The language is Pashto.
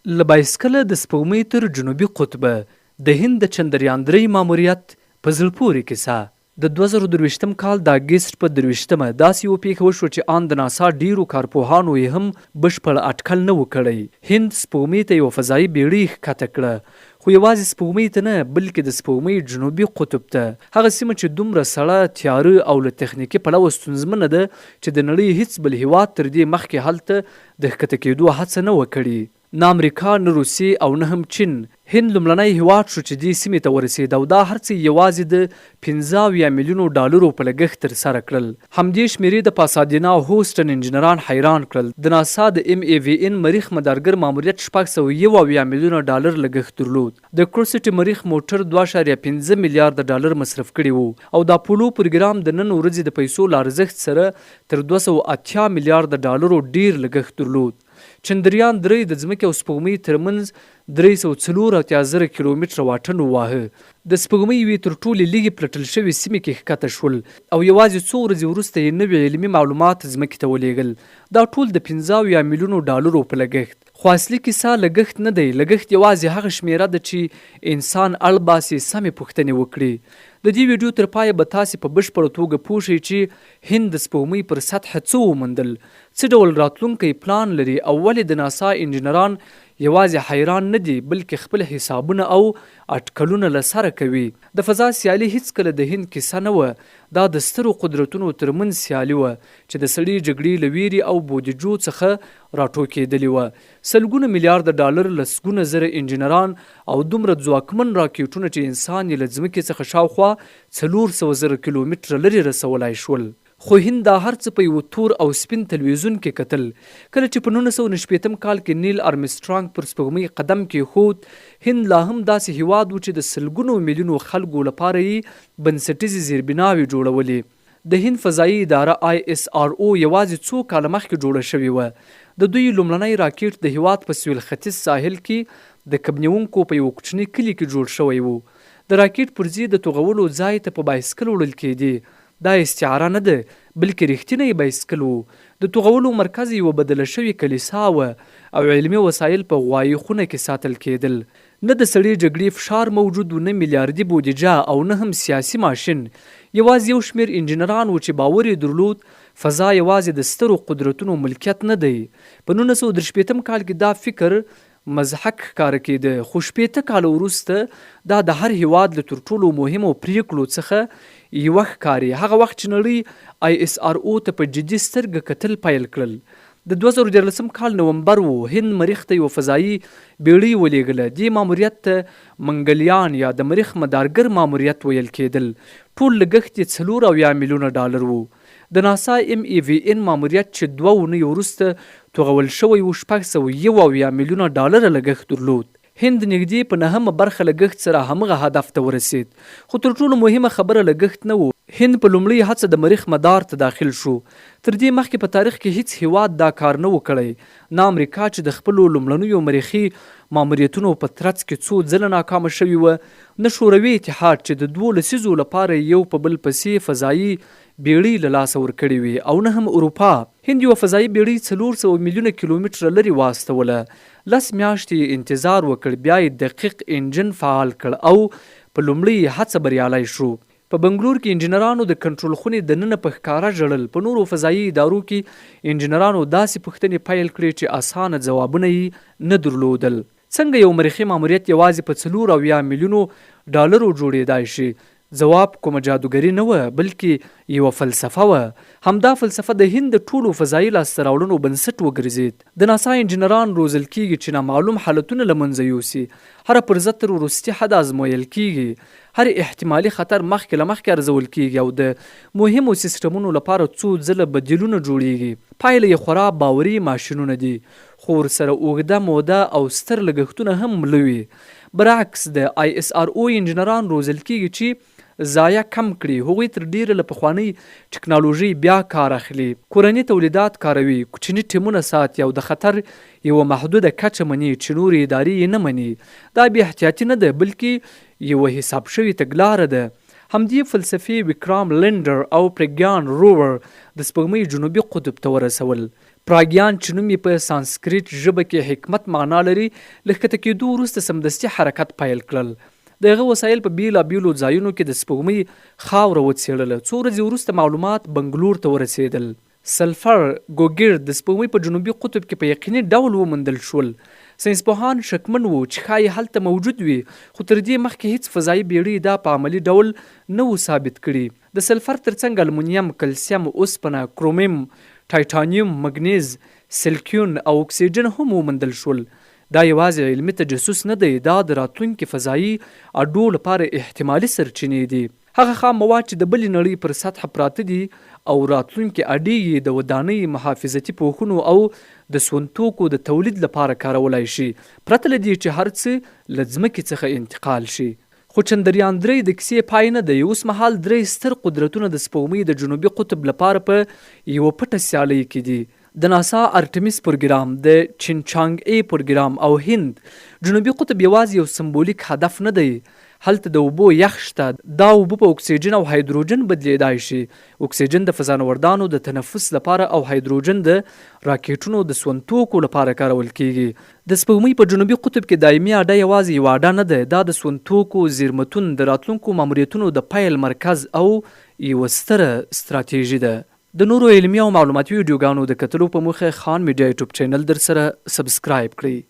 له بایسکله د سپوږمۍ تر جنوبي قطبه د هند د چندریان 3 ماموریت په زړه پورې کیسه د 2023 کال د اګست په 23مه داسې یوه پیښه وشوه چې ان د ناسا ډیرو کارپوهانو یې هم بشپړ اټکل نه و کړی. هند سپوږمۍ ته یوه فضايي بیړۍ ښکته کړه، خو یوازې سپوږمۍ ته نه بلکې د سپوږمۍ جنوبي قطب ته، هغه سیمه چې دومره سړه، تیاره او له تخنیکي پلوه ستونزمنه ده چې د نړۍ هیڅ بل هیواد تر دې مخکې هلته د ښکته کېدو هڅه نه وه کړې. نه امریکا، نه روسیې او نه هم چین. هند لومړنی هیواد شو چې دې سیمې ته ورسېد او دا هر څه یوازې د 15 میلیونو ډالرو په لګښت ترسره کړل. همدې شمېرې د پاسادینا او هوسټن انجینران حیران کړل. د ناسا د MAVN مریخ مدارګر ماموریت 671 میلیونه ډالر لګښت درلود. د کورسټي مریخ موټر 2.5 میلیارډ ډالر مصرف کړي وو او د اپولو پروګرام د نن ورځې د پیسو له ارزښت سره تر 280 میلیارډ ډالرو ډیر لګښت درلود. چندریان 3 د ځمکې او سپوږمۍ ترمنځ 384 کیلومتره واټن وواهه. د سپوږمۍ یوې تر ټولې لږې پلټل شوې سیمې کې ښکته شول او یوازې څو ورځې وروسته یې نوي علمي معلومات ځمکې ته ولېږل. دا ټول د 15 میلیونو ډالرو په لګښت. خو اصلي کیسه لګښت نه دی، لګښت یوازې هغه شمیره ده چې انسان اړ باسي سمې پوښتنې وکړي. د دې ویډیو تر پایه به تاسې په بشپړه توګه پوه شئ چې هند د سپوږمۍ پر سطح څه وموندل، څه ډول راتلونکی پلان لري او ولې د ناسا انجینران یوازې حیران نه دي بلکې خپل حسابونه او اټکلونه له سره کوي. د فضا سیالي هیڅکله د هند کیسه نه وه، دا د سترو قدرتونو ترمنځ سیالي وه چې د سړې جګړې له ویرې او بودیجو څخه راټوکېدلې وه. سلګونه میلیارډ ډالر، لسګونه زره انجینران او دومره ځواکمن راکېټونه چې انسان یې له ځمکې څخه شاوخوا 400 زره کیلومتره لرې رسولای شول. خو هند دا هر څه په یو تور او سپین تلویزیون کې کتل. کله چې په 1990 کال کې نیل ارمسټرانګ پر سپوږمۍ قدم کېښود، هند لا هم داسې هیواد و چې د سلګونو میلیونو خلکو لپاره یې بنسټیزې زیربناوې جوړولې. د هند فضايي اداره ISRO یوازې څو کاله مخکې جوړه شوې وه. د دوی لومړنی راکېټ د هیواد په سویل ختیځ ساحل کې د کبنیونکو په یو کوچني کلي کې جوړ شوی و. د راکېټ پرزې د توغولو ځای ته په بایسکل وړل کېدې. دا استعاره نه ده بلکې رښتینی بایسکل و. د توغولو مرکز یوه بدله شوې کلیسا وه او علمي وسایل په غوایي خونه کې ساتل کېدل. نه د سړې جګړې فشار موجود و، نه میلیاردي بودیجه او نه هم سیاسي ماشین. یوازې یو شمېر انجینران و چې باور یې درلود فضا یوازې د سترو قدرتونو ملکیت نه دی. په 1963 کال کې دا فکر مضحک ښکاره کېده، خو 60 کاله وروسته دا د هر هیواد له تر ټولو مهمو پریکړو څخه یوه ښکاري. هغه وخت چې نړۍ ISRO ته په جدي سترګه کتل پیل کړل. د 2014 کال نومبر و، هند مریخ ته یوه فضايي بیړۍ ولېږله. دې ماموریت ته منګلیان یا د مریخ مدارګر ماموریت ویل کېدل. ټول لګښت یې 4 میلیونه ډالر و. د ناسا MAVN ماموریت چې 2 اونۍ وروسته توغول شوی و 671 میلیونه ډالر لګښت درلود. هند نږدې په 9مه برخه لګښت سره همغه هدف ته ورسېد. خو تر ټولو مهمه خبره لګښت نه و. هند په لومړۍ هڅه د مریخ مدار ته داخل شو. تر دې مخکې په تاریخ کې هیڅ هیواد دا کار نه و کړی. نه امریکا چې د خپلو لومړنیو مریخي ماموریتونو په ترڅ کې څو ځله ناکامه شوې وه، نه شوروي اتحاد چې د 2 لسیزو لپاره یو په بل پسې فضايي بیړۍ له لاسه ورکړې وي، او نه هم اروپا. هند یوه فضايي بیړۍ 400 میلیونه کیلومتره لرې واستوله. 10 میاشتې انتظار وکړ، بیا یې دقیق انجن فعال کړ او په لومړۍ هڅه بریالی شو. په بنګلور کې انجینرانو د کنټرول خونې دننه په ښکاره ژړل. په نورو فضايي ادارو کې انجینرانو داسې پوښتنې پیل کړې چې اسانه ځوابونه یې نه درلودل. څنګه یو مریخي ماموریت یوازې په 4 میلیونو ډالرو جوړېدای شي؟ ځواب کومه جادوګري نه وه بلکې یوه فلسفه وه. همدا فلسفه د هند د ټولو فضايي لاسته راوړنو بنسټ وګرځېد. د ناسا انجینران روزل کېږي چې نامعلوم حالتونه له منځه یوسي. هره پرزه تر وروستي حده ازمویل کېږي. هر احتمالي خطر مخکې له مخکې ارزول کېږي او د مهمو سیسټمونو لپاره څو ځله بدیلونه جوړیږي. پایله یې خورا باوري ماشینونه دي، خو ورسره اوږده موده او ستر لګښتونه هم ملوي. برعکس د ISRO انجینران روزل کېږي چې ضایع کم کړي. هغوی تر ډیره له پخوانۍ ټکنالوژۍ بیا کار اخلي، کورني تولیدات کاروي، کوچني ټیمونه ساتي او د خطر یوه محدوده کچه مني چې نورې ادارې یې نه مني. دا بې احتیاطي نه ده بلکې یوه حساب شوې تګلاره ده. همدې فلسفې وکرام لینډر او پرګیان روور د سپوږمۍ جنوبي قطب ته ورسول. پراګیان چې نوم یې په سانسکریت ژبه کې حکمت معنا لري له ښکته کېدو وروسته سمدستي حرکت پیل کړل. د هغه وسایل په بیلابیلو ځایونو کې د سپوږمۍ خاوره وڅېړله. څو ورځې وروسته معلومات بنګلور ته ورسېدل. سلفر ګوګیر د سپوږمۍ په جنوبي قطب کې په یقیني ډول وموندل شول. ساینسپوهان شکمن وو چې ښایي هلته موجود وي، خو تر دې مخکې هیڅ فضايي بیړۍ دا په عملي ډول نه وو ثابت کړي. د سلفر ترڅنګ المونیم، کلسیم، اوسپنه، کرومیم، ټایټانیم، مګنیز، سلکیون او اکسیجن هم وموندل شول. دا یوازې علمي تجسس نه دی، دا د راتلونکي فضايي اډو لپاره احتمالي سرچینې دي. هغه خام مواد چې د بلې نړۍ پر سطحه پراته دي او راتلونکي اډې یې د ودانۍ، محافظتي پوښونو او د سونتوکو د تولید لپاره کارولای شي، پرته له دې چې هر څه له ځمکې څخه انتقال شي. خو چندریان 3 د کیسې پای نه دی. اوس مهال 3 ستر قدرتونه د سپوږمۍ د جنوبي قطب لپاره په یوه پټه سیالۍ کې دي. د ناسا ارټمیس پروګرام، د چینچانګ ای پروګرام او هند. جنوبي قطب یوازې یو سمبولیک هدف نه دی، هلته د اوبو یخ شته. دا اوبه په اکسیجن او هایدروجن بدلیدای شي. اکسیجن د فضانوردانو د تنفس لپاره او هایدروجن د راکټونو د سونتوکو لپاره کارول کیږي. د سپوږمۍ په جنوبي قطب کې دایمي اډه یوازې یوه اډه نه ده، دا د سونتوکو زیرمتون، د راتلونکو ماموریتونو د پیل مرکز او یوه ستره ستراتیژي ده. د نورو علمي او معلوماتي ویډیوګانو د کتلو په موخه خان میډیا یوټیوب چینل در سره سبسکرایب کړئ.